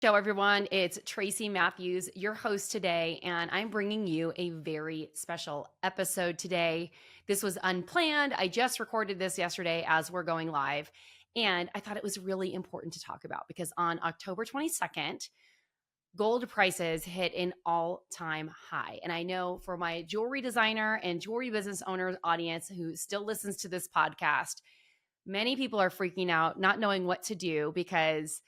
Ciao, everyone. It's Tracy Matthews, your host today, and I'm bringing you a very special episode today. This was unplanned. I just recorded this yesterday as we're going live, and I thought it was really important to talk about because on October 22nd, gold prices hit an all-time high. And I know for my jewelry designer and jewelry business owner audience who still listens to this podcast, many people are freaking out, not knowing what to do because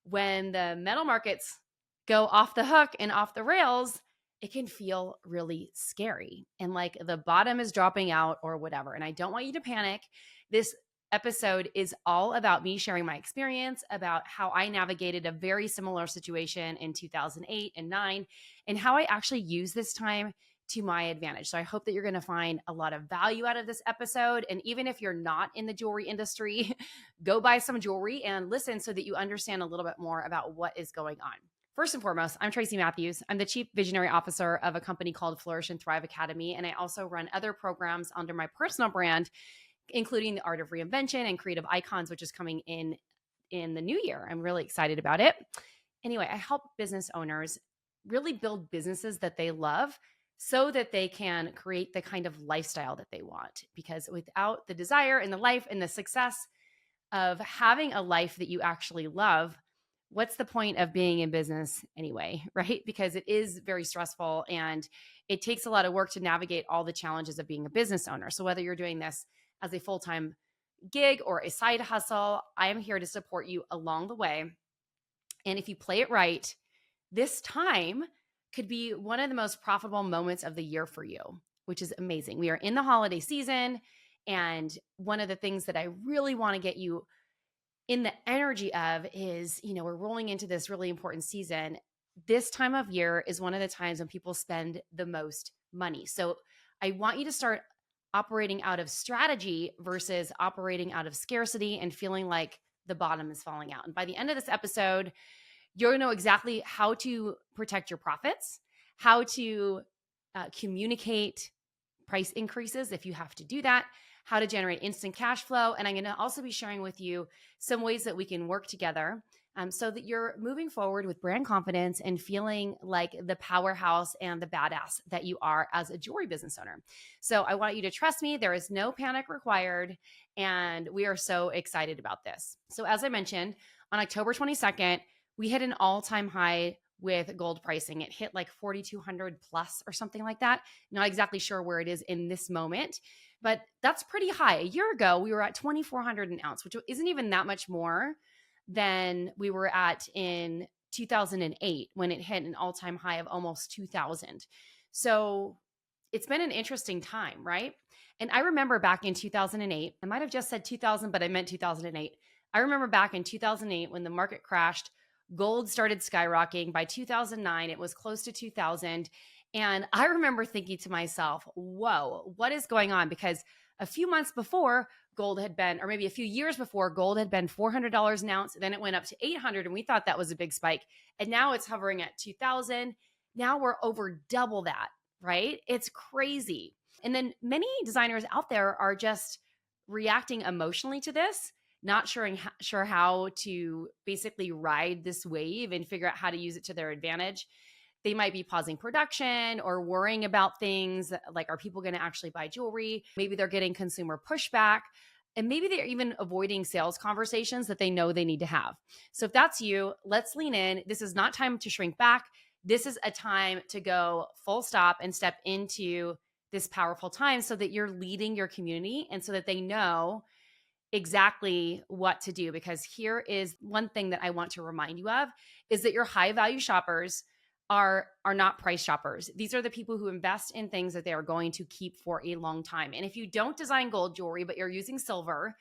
when the metal markets go off the hook and off the rails, it can feel really scary and like the bottom is dropping out or whatever. And I don't want you to panic. This episode is all about me sharing my experience about how I navigated a very similar situation in 2008 and 9 and how I actually use this time to my advantage. So I hope that you're going to find a lot of value out of this episode. And even if you're not in the jewelry industry, go buy some jewelry and listen so that you understand a little bit more about what is going on. First and foremost, I'm Tracy Matthews. I'm the Chief Visionary Officer of a company called Flourish and Thrive Academy. And I also run other programs under my personal brand, including the Art of Reinvention and Creative Icons, which is coming in the new year. I'm really excited about it. Anyway, I help business owners really build businesses that they love so that they can create the kind of lifestyle that they want. Because without the desire and the life and the success of having a life that you actually love, what's the point of being in business anyway, right? Because it is very stressful and it takes a lot of work to navigate all the challenges of being a business owner. So whether you're doing this as a full-time gig or a side hustle, I am here to support you along the way. And if you play it right, this time could be one of the most profitable moments of the year for you, which is amazing. We are in the holiday season. And one of the things that I really want to get you in the energy of is, we're rolling into this really important season. This time of year is one of the times when people spend the most money. So I want you to start operating out of strategy versus operating out of scarcity and feeling like the bottom is falling out. And by the end of this episode, you're going to know exactly how to protect your profits, how to communicate price increases if you have to do that, how to generate instant cash flow. And I'm going to also be sharing with you some ways that we can work together so that you're moving forward with brand confidence and feeling like the powerhouse and the badass that you are as a jewelry business owner. So I want you to trust me. There is no panic required. And we are so excited about this. So as I mentioned, on October 22nd, we hit an all-time high with gold pricing. It hit like 4,200 plus or something like that. Not exactly sure where it is in this moment, but that's pretty high. A year ago, we were at 2,400 an ounce, which isn't even that much more than we were at in 2008 when it hit an all-time high of almost 2,000. So it's been an interesting time, right? And I remember back in 2008, I might have just said 2000, but I meant 2008. I remember back in 2008 when the market crashed, gold started skyrocketing. By 2009, it was close to 2000. And I remember thinking to myself, whoa, what is going on? Because a few months before, gold had been, or maybe a few years before, gold had been $400 an ounce. Then it went up to 800 and we thought that was a big spike. And now it's hovering at 2000. Now we're over double that, right? It's crazy. And then many designers out there are just reacting emotionally to this, not sure how to basically ride this wave and figure out how to use it to their advantage. They might be pausing production or worrying about things like, are people going to actually buy jewelry? Maybe they're getting consumer pushback. And maybe they're even avoiding sales conversations that they know they need to have. So if that's you, let's lean in. This is not time to shrink back. This is a time to go full stop and step into this powerful time so that you're leading your community and so that they know exactly what to do. Because here is one thing that I want to remind you of is that your high value shoppers are not price shoppers. These are the people who invest in things that they are going to keep for a long time. And if you don't design gold jewelry, but you're using silver,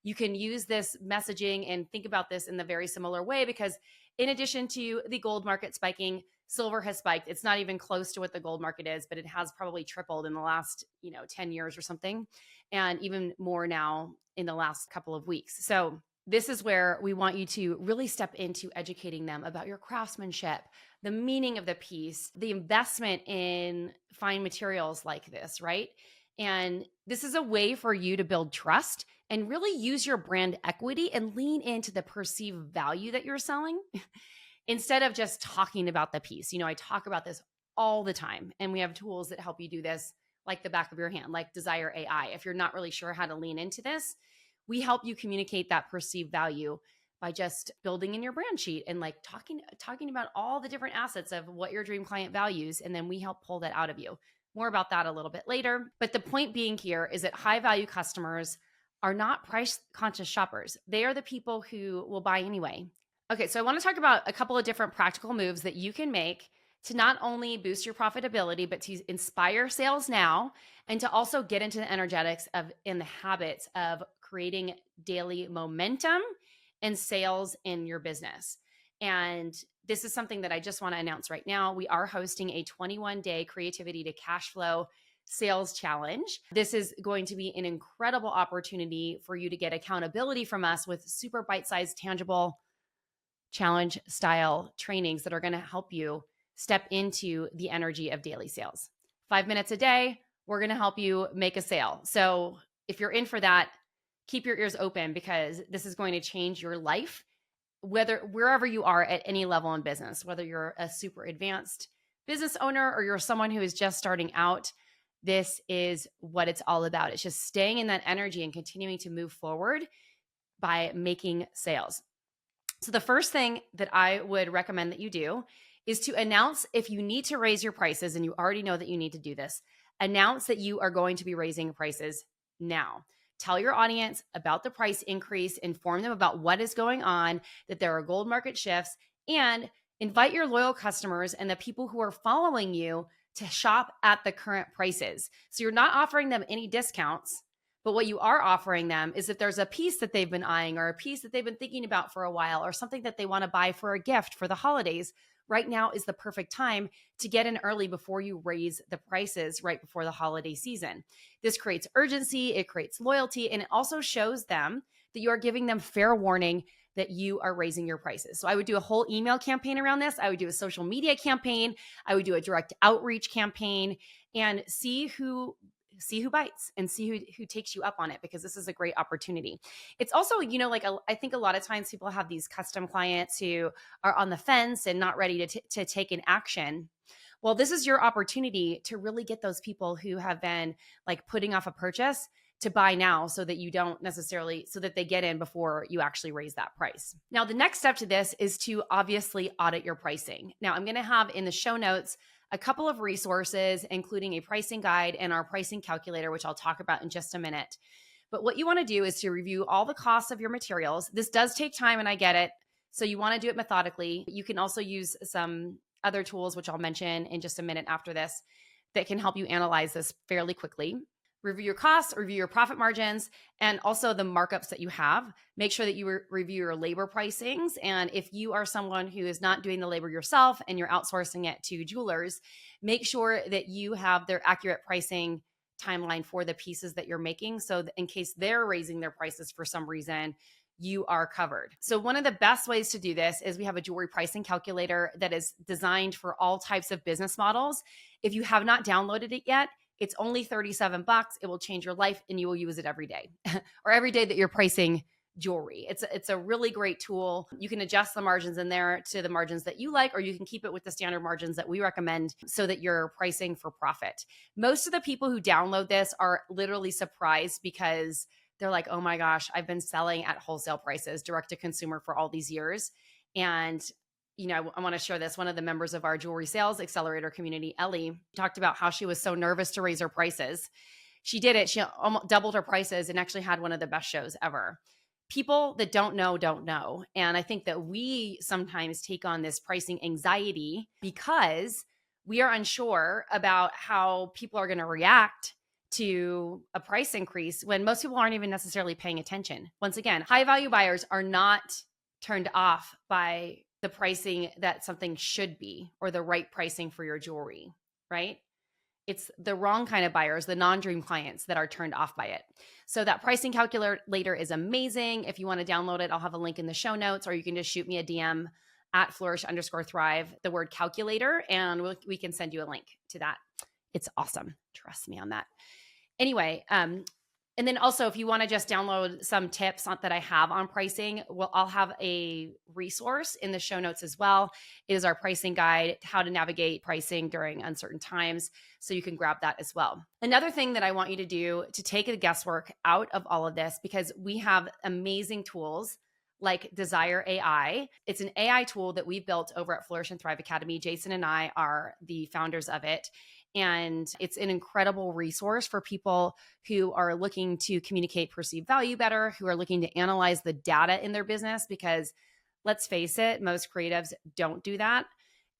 you can use this messaging and think about this in the very similar way, because in addition to the gold market spiking, silver has spiked. It's not even close to what the gold market is, but it has probably tripled in the last, 10 years or something, and even more now in the last couple of weeks. So this is where we want you to really step into educating them about your craftsmanship, the meaning of the piece, the investment in fine materials like this, right? And this is a way for you to build trust and really use your brand equity and lean into the perceived value that you're selling. instead of just talking about the piece. I talk about this all the time, and we have tools that help you do this like the back of your hand, like Desire AI. If you're not really sure how to lean into this, we help you communicate that perceived value by just building in your brand sheet and like talking about all the different assets of what your dream client values, and then we help pull that out of you. More about that a little bit later. But the point being here is that high value customers are not price conscious shoppers. They are the people who will buy anyway. Okay, so I want to talk about a couple of different practical moves that you can make to not only boost your profitability, but to inspire sales now, and to also get into the energetics of in the habits of creating daily momentum and sales in your business. And this is something that I just want to announce right now. We are hosting a 21-day creativity to cash flow sales challenge. This is going to be an incredible opportunity for you to get accountability from us with super bite-sized, tangible challenge style trainings that are going to help you step into the energy of daily sales. 5 minutes a day, we're going to help you make a sale. So if you're in for that, keep your ears open, because this is going to change your life, wherever you are at any level in business, whether you're a super advanced business owner or you're someone who is just starting out. This is what it's all about. It's just staying in that energy and continuing to move forward by making sales. So the first thing that I would recommend that you do is to announce if you need to raise your prices, and you already know that you need to do this. Announce that you are going to be raising prices now. Tell your audience about the price increase, inform them about what is going on, that there are gold market shifts, and invite your loyal customers and the people who are following you to shop at the current prices. So you're not offering them any discounts, but what you are offering them is that there's a piece that they've been eyeing, or a piece that they've been thinking about for a while, or something that they want to buy for a gift for the holidays. Right now is the perfect time to get in early before you raise the prices right before the holiday season. This creates urgency, it creates loyalty, and it also shows them that you are giving them fair warning that you are raising your prices. So I would do a whole email campaign around this. I would do a social media campaign. I would do a direct outreach campaign, and see who bites and see who takes you up on it, because this is a great opportunity. It's also, I think a lot of times people have these custom clients who are on the fence and not ready to take an action. Well, this is your opportunity to really get those people who have been like putting off a purchase to buy now, so that so that they get in before you actually raise that price. Now, the next step to this is to obviously audit your pricing. Now, I'm going to have in the show notes a couple of resources, including a pricing guide and our pricing calculator, which I'll talk about in just a minute. But what you want to do is to review all the costs of your materials. This does take time, and I get it. So you want to do it methodically. You can also use some other tools, which I'll mention in just a minute after this, that can help you analyze this fairly quickly. Review your costs, review your profit margins, and also the markups that you have. Make sure that you review your labor pricings. And if you are someone who is not doing the labor yourself and you're outsourcing it to jewelers, make sure that you have their accurate pricing timeline for the pieces that you're making, so that in case they're raising their prices for some reason, you are covered. So one of the best ways to do this is we have a jewelry pricing calculator that is designed for all types of business models. If you have not downloaded it yet, it's only $37. It will change your life, and you will use it every day or every day that you're pricing jewelry. It's a really great tool. You can adjust the margins in there to the margins that you like, or you can keep it with the standard margins that we recommend, so that you're pricing for profit. Most of the people who download this are literally surprised, because they're like, oh my gosh, I've been selling at wholesale prices, direct to consumer, for all these years. And I want to share this. One of the members of our jewelry sales accelerator community, Ellie, talked about how she was so nervous to raise her prices. She did it. She almost doubled her prices and actually had one of the best shows ever. People that don't know, don't know. And I think that we sometimes take on this pricing anxiety because we are unsure about how people are going to react to a price increase, when most people aren't even necessarily paying attention. Once again, high value buyers are not turned off by the pricing that something should be, or the right pricing for your jewelry, right? It's the wrong kind of buyers, the non-dream clients, that are turned off by it. So that pricing calculator is amazing. If you want to download it, I'll have a link in the show notes, or you can just shoot me a DM at flourish_thrive, the word calculator, and we can send you a link to that. It's awesome. Trust me on that. Anyway, and And then also, if you want to just download some tips that I have on pricing, well, I'll have a resource in the show notes as well. It is our pricing guide, how to navigate pricing during uncertain times. So you can grab that as well. Another thing that I want you to do to take the guesswork out of all of this, because we have amazing tools like Desire AI. It's an AI tool that we built over at Flourish and Thrive Academy. Jason and I are the founders of it. And it's an incredible resource for people who are looking to communicate perceived value better, who are looking to analyze the data in their business, because let's face it, most creatives don't do that,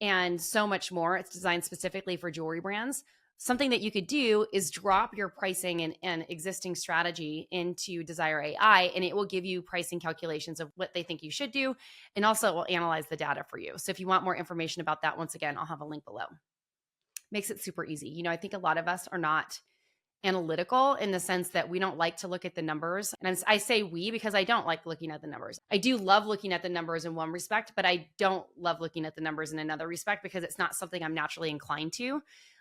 and so much more. It's designed specifically for jewelry brands. Something that you could do is drop your pricing and existing strategy into Desire AI, and it will give you pricing calculations of what they think you should do, and also it will analyze the data for you. So if you want more information about that, once again, I'll have a link below. Makes it super easy. I think a lot of us are not analytical in the sense that we don't like to look at the numbers. And I say we because I don't like looking at the numbers. I do love looking at the numbers in one respect, but I don't love looking at the numbers in another respect because it's not something I'm naturally inclined to.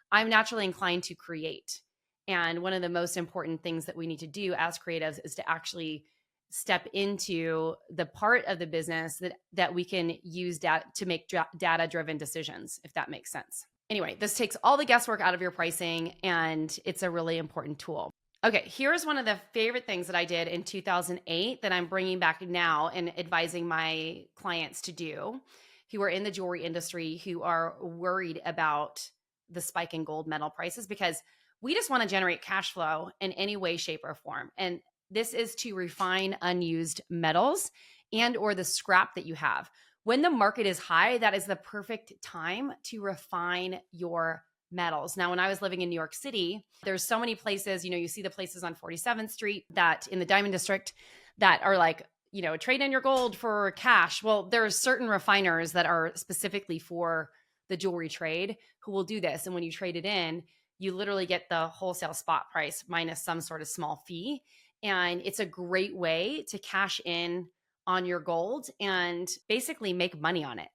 I'm naturally inclined to create. And one of the most important things that we need to do as creatives is to actually step into the part of the business that we can use data to make data-driven decisions, if that makes sense. Anyway, this takes all the guesswork out of your pricing, and it's a really important tool. Okay, here's one of the favorite things that I did in 2008 that I'm bringing back now and advising my clients to do who are in the jewelry industry, who are worried about the spike in gold metal prices, because we just want to generate cash flow in any way, shape, or form. And this is to refine unused metals and or the scrap that you have. When the market is high, that is the perfect time to refine your metals. Now, when I was living in New York City, there's so many places, you see the places on 47th Street that in the Diamond District that are like, trade in your gold for cash. Well, there are certain refiners that are specifically for the jewelry trade who will do this. And when you trade it in, you literally get the wholesale spot price minus some sort of small fee. And it's a great way to cash in on your gold and basically make money on it.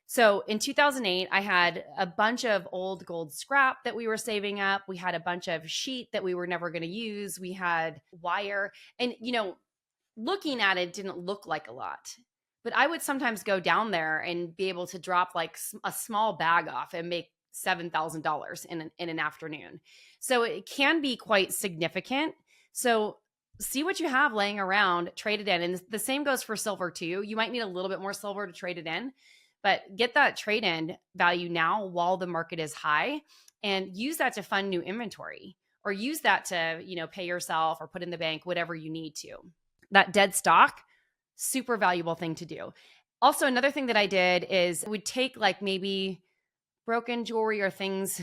So in 2008, I had a bunch of old gold scrap that we were saving up. We had a bunch of sheet that we were never going to use. We had wire, and looking at it didn't look like a lot, but I would sometimes go down there and be able to drop like a small bag off and make $7,000 in an afternoon. So it can be quite significant. So see what you have laying around, trade it in. And the same goes for silver too. You might need a little bit more silver to trade it in, but get that trade-in value now while the market is high and use that to fund new inventory, or use that to, pay yourself or put in the bank, whatever you need to. That dead stock, super valuable thing to do. Also, another thing that I did is I would take like maybe broken jewelry or things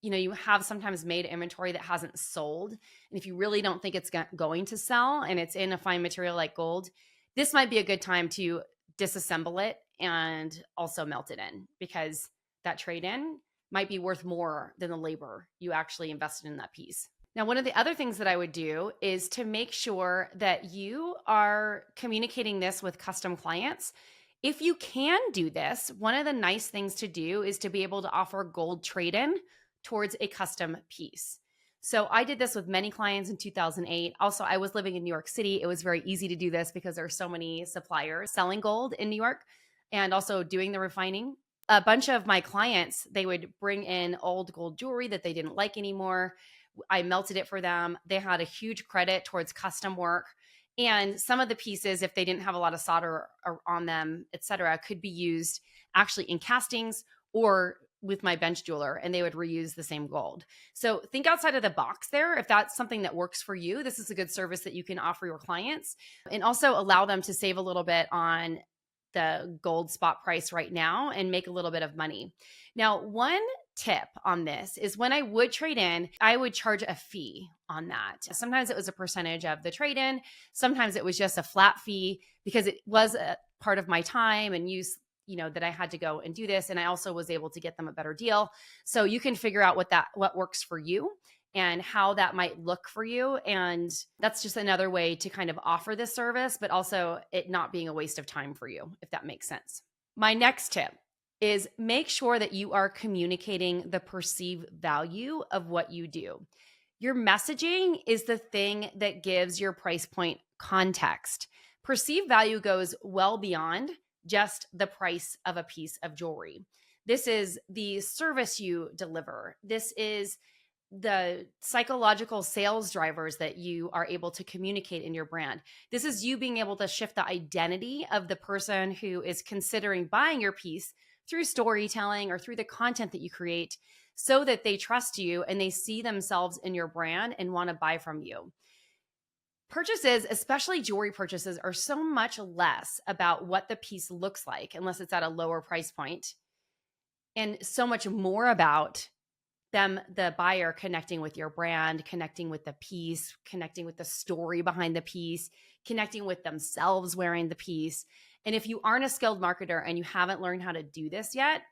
you have sometimes made inventory that hasn't sold. And if you really don't think it's going to sell and it's in a fine material like gold, this might be a good time to disassemble it and also melt it in, because that trade-in might be worth more than the labor you actually invested in that piece. Now, one of the other things that I would do is to make sure that you are communicating this with custom clients. If you can do this, one of the nice things to do is to be able to offer gold trade-in towards a custom piece. So I did this with many clients in 2008. Also, I was living in New York City. It was very easy to do this because there are so many suppliers selling gold in New York and also doing the refining. A bunch of my clients, they would bring in old gold jewelry that they didn't like anymore. I melted it for them. They had a huge credit towards custom work. And some of the pieces, if they didn't have a lot of solder on them, et cetera, could be used actually in castings or with my bench jeweler, and they would reuse the same gold. So think outside of the box there. If that's something that works for you, this is a good service that you can offer your clients, and also allow them to save a little bit on the gold spot price right now and make a little bit of money. Now, one tip on this is when I would trade in, I would charge a fee on that. Sometimes it was a percentage of the trade in. Sometimes it was just a flat fee because it was a part of my time and use, that I had to go and do this. And I also was able to get them a better deal. So you can figure out what works for you and how that might look for you. And that's just another way to kind of offer this service, but also it not being a waste of time for you, if that makes sense. My next tip is make sure that you are communicating the perceived value of what you do. Your messaging is the thing that gives your price point context. Perceived value goes well beyond just the price of a piece of jewelry. This is the service you deliver. This is the psychological sales drivers that you are able to communicate in your brand. This is you being able to shift the identity of the person who is considering buying your piece through storytelling or through the content that you create so that they trust you and they see themselves in your brand and want to buy from you. Purchases, especially jewelry purchases, are so much less about what the piece looks like, unless it's at a lower price point, and so much more about them, the buyer, connecting with your brand, connecting with the piece, connecting with the story behind the piece, connecting with themselves wearing the piece. And if you aren't a skilled marketer and you haven't learned how to do this yet,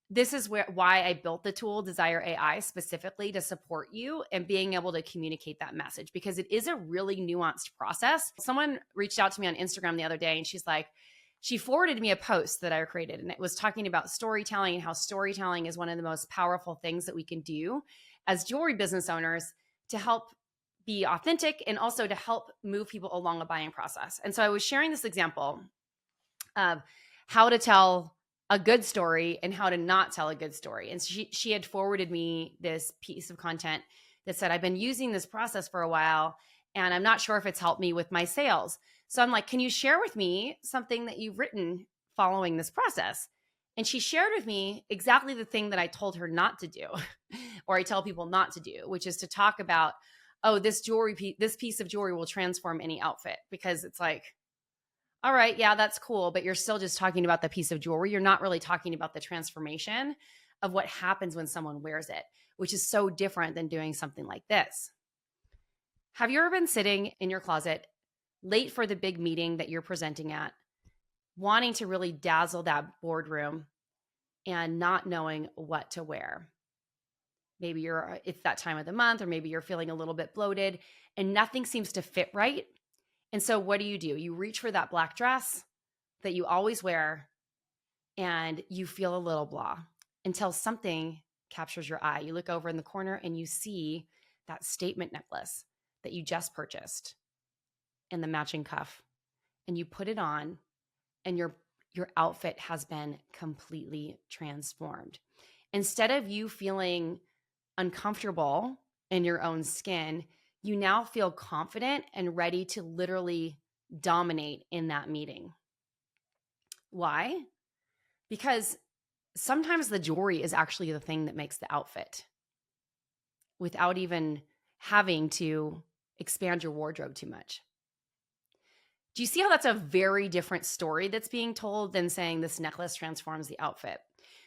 this is why I built the tool Desire AI specifically to support you and being able to communicate that message, because it is a really nuanced process. Someone reached out to me on Instagram the other day and she's like, she forwarded me a post that I created, and it was talking about storytelling and how storytelling is one of the most powerful things that we can do as jewelry business owners to help be authentic and also to help move people along a buying process. And so I was sharing this example of how to tell a good story and how to not tell a good story. And she had forwarded me this piece of content that said, I've been using this process for a while and I'm not sure if it's helped me with my sales. So I'm like, can you share with me something that you've written following this process? And she shared with me exactly the thing that I told her not to do, or I tell people not to do, which is to talk about, oh, this piece of jewelry will transform any outfit. Because it's like, all right, yeah, that's cool, but you're still just talking about the piece of jewelry. You're not really talking about the transformation of what happens when someone wears it, which is so different than doing something like this. Have you ever been sitting in your closet late for the big meeting that you're presenting at, wanting to really dazzle that boardroom and not knowing what to wear? Maybe it's that time of the month, or maybe you're feeling a little bit bloated and nothing seems to fit right. And so what do? You reach for that black dress that you always wear and you feel a little blah until something captures your eye. You look over in the corner and you see that statement necklace that you just purchased and the matching cuff, and you put it on and your outfit has been completely transformed. Instead of you feeling uncomfortable in your own skin, you now feel confident and ready to literally dominate in that meeting. Why? Because sometimes the jewelry is actually the thing that makes the outfit without even having to expand your wardrobe too much. Do you see how that's a very different story that's being told than saying this necklace transforms the outfit?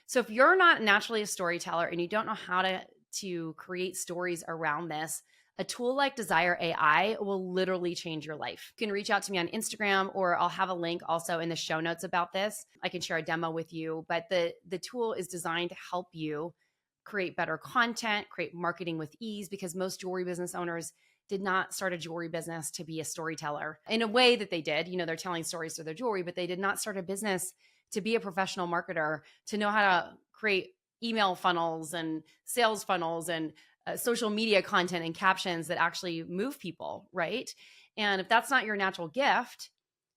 So if you're not naturally a storyteller and you don't know how to create stories around this, a tool like Desire AI will literally change your life. You can reach out to me on Instagram, or I'll have a link also in the show notes about this. I can share a demo with you, but the tool is designed to help you create better content, create marketing with ease, because most jewelry business owners did not start a jewelry business to be a storyteller in a way that they did. You know, they're telling stories through their jewelry, but they did not start a business to be a professional marketer, to know how to create email funnels and sales funnels and social media content and captions that actually move people, right? And if that's not your natural gift,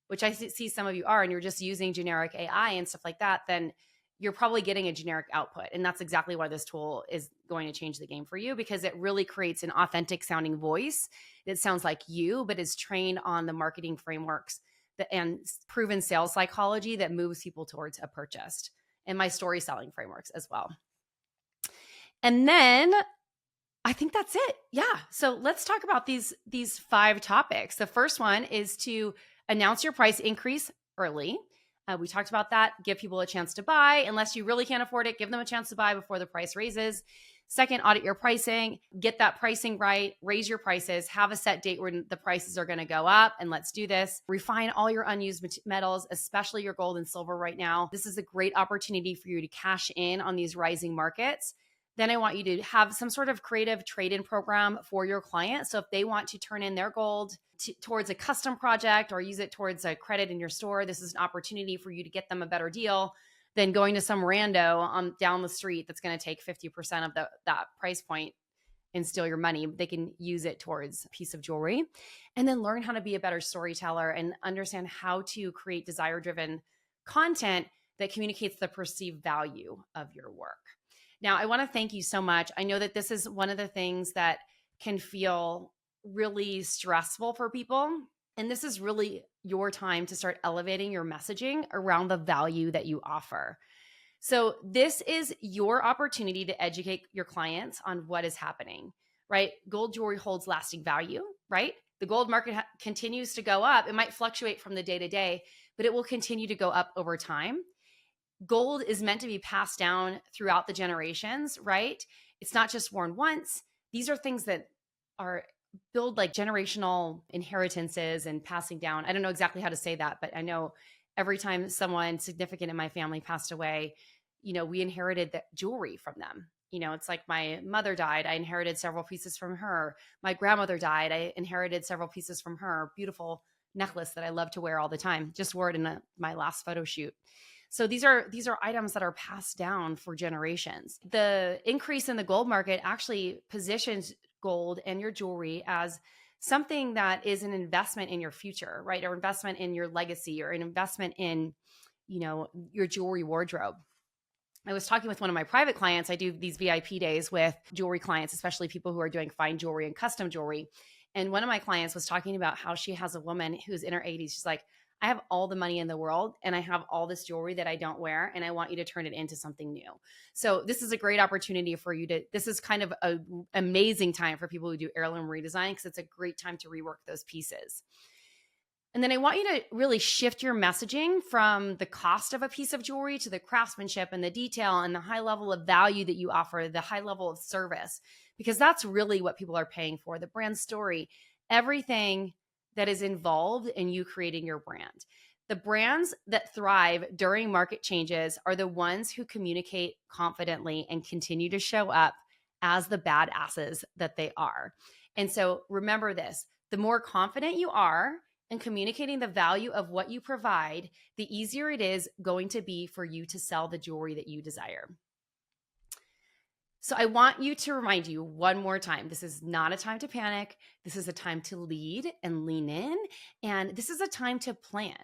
which I see some of you are, and you're just using generic AI and stuff like that, then you're probably getting a generic output. And that's exactly why this tool is going to change the game for you, because it really creates an authentic sounding voice that sounds like you, but is trained on the marketing frameworks and proven sales psychology that moves people towards a purchase, and my story selling frameworks as well. And then I think that's it. Yeah. So let's talk about these 5 topics. The first one is to announce your price increase early. We talked about that. Give people a chance to buy. Unless you really can't afford it, give them a chance to buy before the price raises. Second, audit your pricing. Get that pricing right. Raise your prices. Have a set date when the prices are going to go up. And let's do this. Refine all your unused metals, especially your gold and silver right now. This is a great opportunity for you to cash in on these rising markets. Then I want you to have some sort of creative trade-in program for your client. So if they want to turn in their gold towards a custom project or use it towards a credit in your store, this is an opportunity for you to get them a better deal than going to some rando down the street that's going to take 50% of that price point and steal your money. They can use it towards a piece of jewelry, and then learn how to be a better storyteller and understand how to create desire-driven content that communicates the perceived value of your work. Now, I want to thank you so much. I know that this is one of the things that can feel really stressful for people. And this is really your time to start elevating your messaging around the value that you offer. So this is your opportunity to educate your clients on what is happening, right? Gold jewelry holds lasting value, right? The gold market continues to go up. It might fluctuate from the day to day, but it will continue to go up over time. Gold is meant to be passed down throughout the generations, right? It's not just worn once. These are things that are build like generational inheritances and passing down. I don't know exactly how to say that, but I know every time someone significant in my family passed away, we inherited the jewelry from them. It's like my mother died. I inherited several pieces from her. My grandmother died. I inherited several pieces from her. Beautiful necklace that I love to wear all the time. Just wore it in my last photo shoot. So these are items that are passed down for generations. The increase in the gold market actually positions gold and your jewelry as something that is an investment in your future, right? Or investment in your legacy, or an investment in, your jewelry wardrobe. I was talking with one of my private clients. I do these VIP days with jewelry clients, especially people who are doing fine jewelry and custom jewelry. And one of my clients was talking about how she has a woman who's in her 80s. She's like, I have all the money in the world and I have all this jewelry that I don't wear, and I want you to turn it into something new. So this is a great opportunity for you this is kind of an amazing time for people who do heirloom redesign, because it's a great time to rework those pieces. And then I want you to really shift your messaging from the cost of a piece of jewelry to the craftsmanship and the detail and the high level of value that you offer, the high level of service, because that's really what people are paying for, the brand story, everything that is involved in you creating your brand. The brands that thrive during market changes are the ones who communicate confidently and continue to show up as the badasses that they are. And so remember this, the more confident you are in communicating the value of what you provide, the easier it is going to be for you to sell the jewelry that you desire. So I want you to remind you one more time, this is not a time to panic. This is a time to lead and lean in, and this is a time to plan.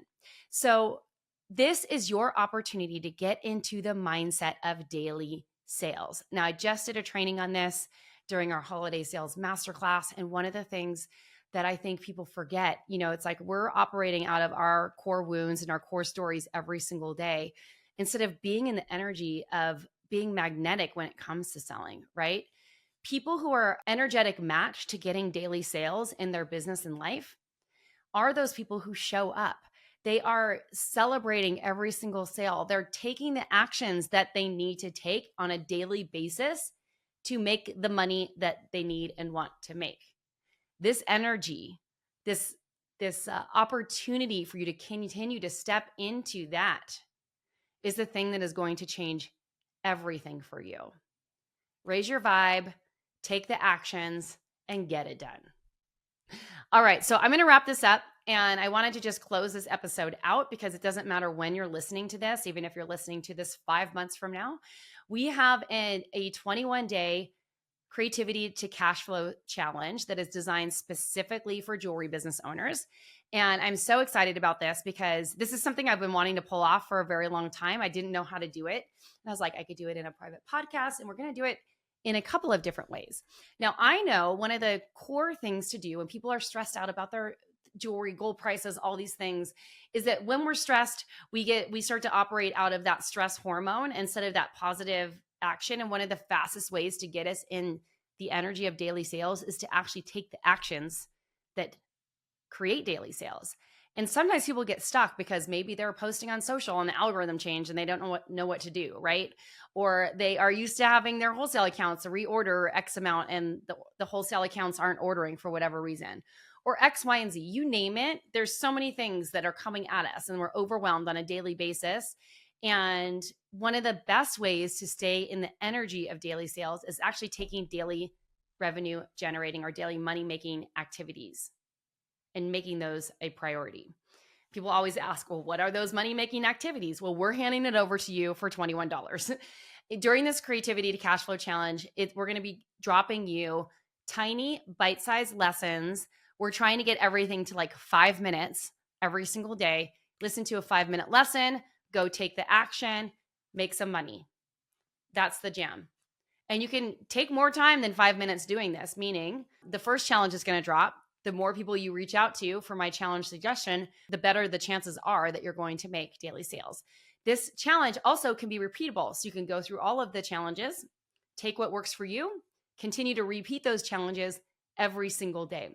So this is your opportunity to get into the mindset of daily sales. Now, I just did a training on this during our holiday sales masterclass, and one of the things that I think people forget, it's like we're operating out of our core wounds and our core stories every single day, instead of being in the energy of being magnetic when it comes to selling, right? People who are energetic match to getting daily sales in their business and life are those people who show up. They are celebrating every single sale. They're taking the actions that they need to take on a daily basis to make the money that they need and want to make. This energy, this opportunity for you to continue to step into that is the thing that is going to change everything for you. Raise your vibe, take the actions, and get it done. All right, so I'm going to wrap this up, and I wanted to just close this episode out because it doesn't matter when you're listening to this, even if you're listening to this 5 months from now. We have a 21-day creativity to cash flow challenge that is designed specifically for jewelry business owners. And I'm so excited about this because this is something I've been wanting to pull off for a very long time. I didn't know how to do it. And I was like, I could do it in a private podcast, and we're going to do it in a couple of different ways. Now, I know one of the core things to do when people are stressed out about their jewelry, gold prices, all these things, is that when we're stressed, we start to operate out of that stress hormone instead of that positive action. And one of the fastest ways to get us in the energy of daily sales is to actually take the actions that create daily sales. And sometimes people get stuck because maybe they're posting on social and the algorithm changed and they don't know what to do, right? Or they are used to having their wholesale accounts to reorder X amount and the wholesale accounts aren't ordering for whatever reason. Or X, Y, and Z, you name it. There's so many things that are coming at us and we're overwhelmed on a daily basis. And one of the best ways to stay in the energy of daily sales is actually taking daily revenue generating or daily money making activities and making those a priority. People always ask, well, what are those money making activities? Well, we're handing it over to you for $21. During this creativity to cash flow challenge, we're going to be dropping you tiny bite-sized lessons. We're trying to get everything to like 5 minutes every single day. Listen to a 5-minute lesson, go take the action, make some money. That's the jam. And you can take more time than 5 minutes doing this, meaning the first challenge is going to drop. The more people you reach out to for my challenge suggestion, the better the chances are that you're going to make daily sales. This challenge also can be repeatable. So you can go through all of the challenges, take what works for you, continue to repeat those challenges every single day.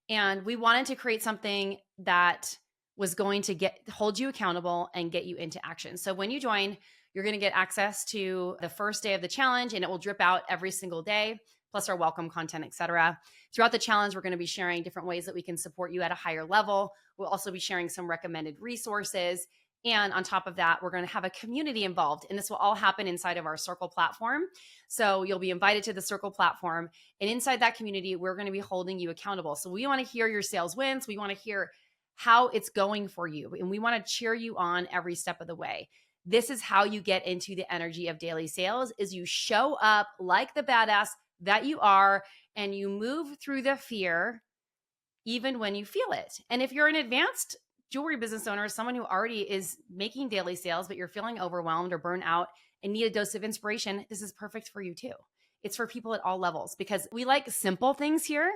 And we wanted to create something that was going to hold you accountable and get you into action. So when you join, you're going to get access to the first day of the challenge, and it will drip out every single day, plus our welcome content, etc. Throughout the challenge, we're going to be sharing different ways that we can support you at a higher level. We'll also be sharing some recommended resources. And on top of that, we're going to have a community involved. And this will all happen inside of our Circle platform. So you'll be invited to the Circle platform. And inside that community, we're going to be holding you accountable. So we want to hear your sales wins. We want to hear how it's going for you. And we want to cheer you on every step of the way. This is how you get into the energy of daily sales, is you show up like the badass that you are, and you move through the fear even when you feel it. And if you're an advanced jewelry business owner, someone who already is making daily sales, but you're feeling overwhelmed or burnt out and need a dose of inspiration, this is perfect for you too. It's for people at all levels, because we like simple things here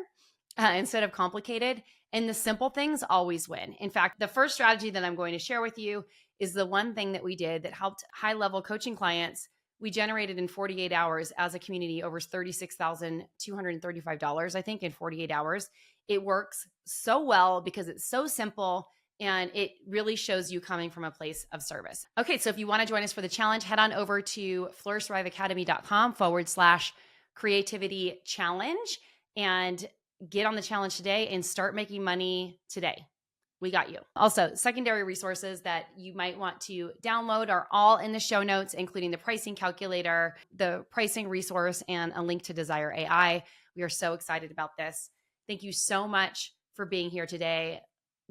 instead of complicated. And the simple things always win. In fact, the first strategy that I'm going to share with you is the one thing that we did that helped high-level coaching clients. We generated in 48 hours as a community over $36,235, I think, in 48 hours. It works so well because it's so simple, and it really shows you coming from a place of service. Okay, so if you want to join us for the challenge, head on over to flourishthriveacademy.com/creativity challenge and get on the challenge today and start making money today. We got you. Also, secondary resources that you might want to download are all in the show notes, including the pricing calculator, the pricing resource, and a link to Desire AI. We are so excited about this. Thank you so much for being here today.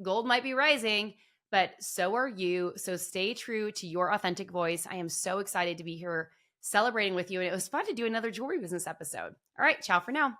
Gold might be rising, but so are you. So stay true to your authentic voice. I am so excited to be here celebrating with you. And it was fun to do another jewelry business episode. All right, ciao for now.